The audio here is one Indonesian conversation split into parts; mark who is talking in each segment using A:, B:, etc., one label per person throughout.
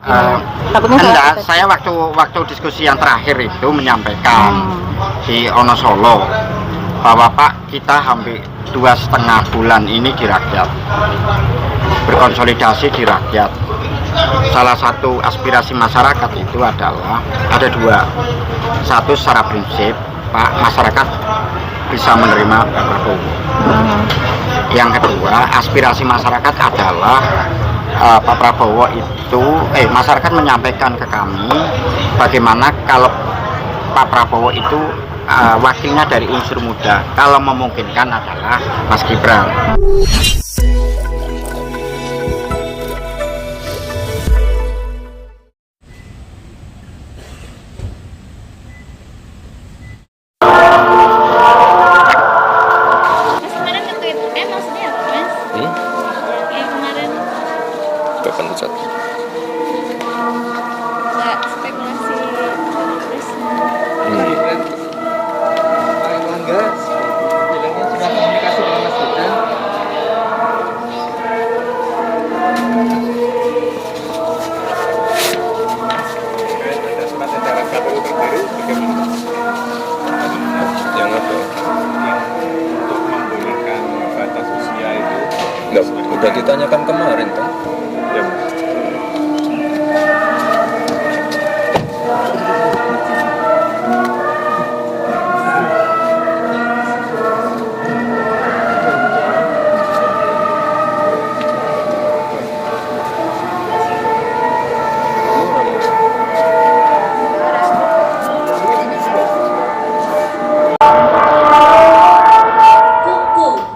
A: Enggak, saya waktu diskusi yang terakhir itu menyampaikan di Wonosobo bahwa Pak, kita hampir 2,5 bulan ini di rakyat, berkonsolidasi di rakyat. Salah satu aspirasi masyarakat itu adalah ada dua. Satu, secara prinsip Pak, masyarakat bisa menerima Pak Prabowo. Yang kedua, aspirasi masyarakat adalah Pak Prabowo itu, masyarakat menyampaikan ke kami bagaimana kalau Pak Prabowo itu wakilnya dari unsur muda, kalau memungkinkan adalah Mas Gibran.
B: Udah ditanyakan kemarin kan? Ya.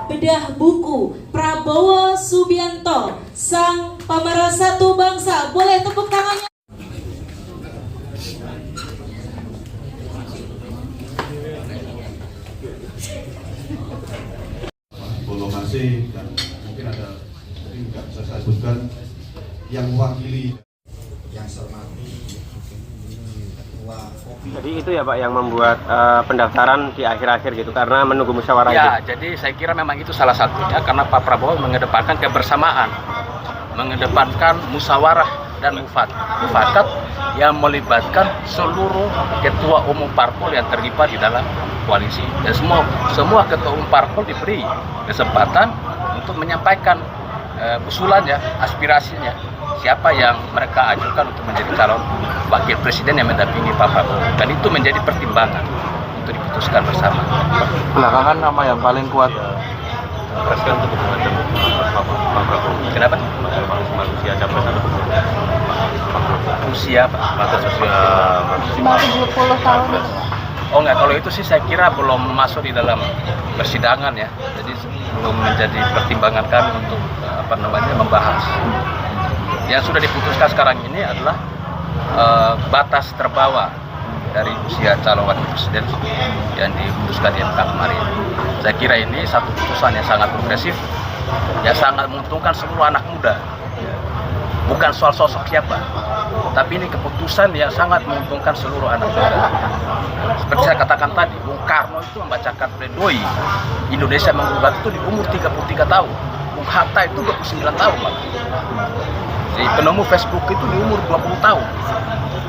C: Bedah buku Prabowo Subianto, sang pemersatu bangsa. Boleh tepuk tangannya.
D: Belum masih, dan mungkin ada, jadi nggak bisa saya sebutkan yang mewakili. Yang sermati ketua kopi.
E: Jadi itu ya Pak yang membuat pendaftaran di akhir-akhir gitu karena menunggu musyawarah
F: ya,
E: itu.
F: jadi saya kira memang itu salah satunya karena Pak Prabowo mengedepankan kebersamaan, mengedepankan musyawarah dan mufakat yang melibatkan seluruh ketua umum parpol yang terlibat di dalam koalisi, dan semua ketua umum parpol diberi kesempatan untuk menyampaikan usulannya, aspirasinya, siapa yang mereka ajukan untuk menjadi calon wakil presiden yang mendampingi Pak Prabowo, dan itu menjadi pertimbangan untuk diputuskan bersama.
B: Belakangan nama yang paling kuat
E: Presiden untuk hubungan dengan Pak Prabowo.
F: Kenapa?
E: Manusia capres atau
F: Usia Pak?
E: batas usia
G: 70 tahun.
F: Oh enggak, kalau itu sih saya kira belum masuk di dalam persidangan ya, jadi belum menjadi pertimbangan kami untuk membahas. Yang sudah diputuskan sekarang ini adalah batas terbawah dari usia calon wakil presiden yang diputuskan di MK kemarin. Saya kira ini satu putusan yang sangat progresif, yang sangat menguntungkan seluruh anak muda. Bukan soal sosok siapa, tapi ini keputusan yang sangat menguntungkan seluruh anak muda. Seperti saya katakan tadi, Bung Karno itu membacakan pledoi Indonesia menggugat itu di umur 33 tahun. Bung Hatta itu 29 tahun malah. Jadi penemu Facebook itu di umur 20 tahun.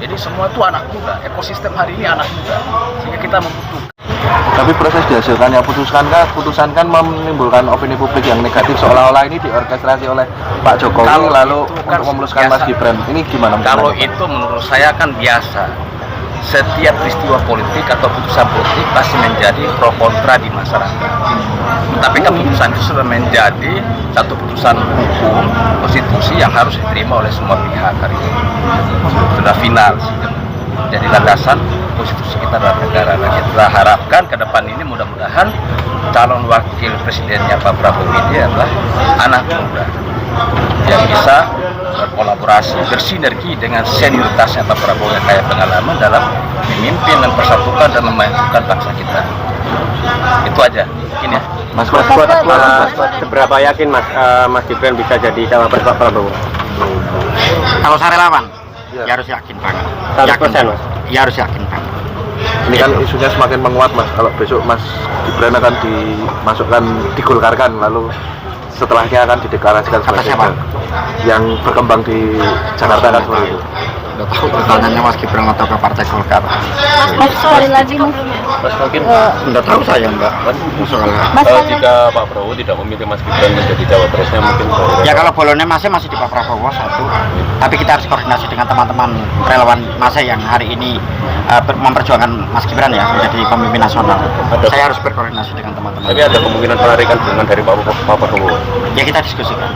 F: Jadi semua itu anak muda, ekosistem hari ini anak muda, sehingga kita membutuhkan.
B: Tapi proses dihasilkannya putusan kan menimbulkan opini publik yang negatif seolah-olah ini diorkestrasi oleh Pak Jokowi
F: Kalau
B: lalu
F: kan
B: untuk memuluskan Mas Gibran. Ini gimana?
F: Kalau itu menurut saya kan biasa. Setiap peristiwa politik atau putusan politik pasti menjadi pro kontra di masyarakat. Tapi keputusan itu sudah menjadi satu putusan hukum konstitusi yang harus diterima oleh semua pihak hari ini. Sudah final sih. Jadi landasan konstitusi kita dalam negara. Nah, kita harapkan ke depan ini mudah-mudahan calon wakil presidennya Pak Prabowo ini adalah anak muda yang bisa berkolaborasi, bersinergi dengan senioritasnya Pak Prabowo yang kaya pengalaman dalam memimpin dan persatukan dan memajukan bangsa kita. Itu aja, mungkin ya.
B: Mas
E: seberapa yakin Mas Gibran bisa jadi cawapres Pak Prabowo?
A: Kalau saya relawan, ya harus yakin banget.
E: 100% Mas?
A: Ya harus yakin banget.
B: Ini kan isunya semakin menguat Mas, kalau besok Mas Gibran akan dimasukkan, digolkarkan lalu setelahnya akan dideklarasikan
A: Kata
B: sebagai
A: siapa?
B: yang berkembang di Jakarta kan seperti itu.
A: Udah tahu pertanyaannya Mas Gibran atau ke Partai Golkar.
G: Mas sekali lagi Mas.
E: Mas mungkin
A: Udah tahu saya Mbak soal.
G: Mas sekali lagi.
E: jika Pak Prabowo tidak memilih Mas Gibran menjadi cawapresnya mungkin
A: Ya kalau bolonnya masih di Pak Prabowo satu. Tapi kita harus koordinasi dengan teman-teman relawan masa yang hari ini memperjuangkan Mas Gibran ya menjadi pemimpin nasional. Saya harus berkoordinasi dengan teman-teman.
E: tapi ada kemungkinan penarikan dukungan dari Pak Prabowo.
A: Ya kita diskusikan.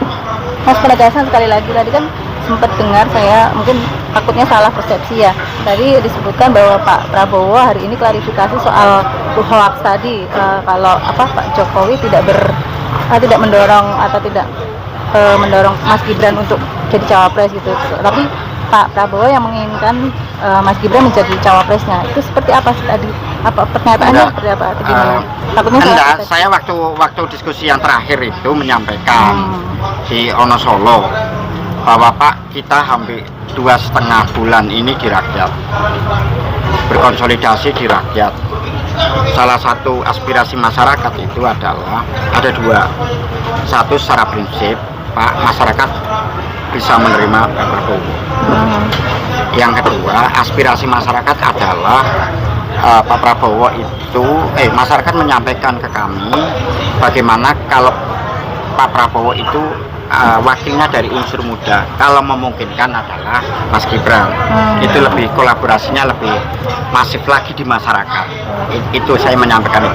G: Mas penegasan sekali lagi tadi kan sempat dengar saya mungkin takutnya salah persepsi ya. Tadi disebutkan bahwa Pak Prabowo hari ini klarifikasi soal hoax tadi kalau Pak Jokowi tidak mendorong atau tidak mendorong Mas Gibran untuk jadi cawapres gitu. Tapi Pak Prabowo yang menginginkan Mas Gibran menjadi cawapresnya. Itu seperti apa sih tadi? Apa pernyataannya seperti apa? Atau gimana? Takutnya salah
A: Enggak,
G: persepsi.
A: saya waktu diskusi yang terakhir itu menyampaikan di Wonosolo bahwa Pak kita hampir 2,5 bulan ini di rakyat, berkonsolidasi di rakyat. Salah satu aspirasi masyarakat itu adalah ada dua. Satu secara prinsip Pak masyarakat bisa menerima Pak Prabowo. Yang kedua aspirasi masyarakat adalah Pak Prabowo itu masyarakat menyampaikan ke kami bagaimana kalau Pak Prabowo itu wakilnya dari unsur muda, kalau memungkinkan adalah Mas Gibran. Itu lebih kolaborasinya lebih masif lagi di masyarakat. Itu saya menyampaikan itu.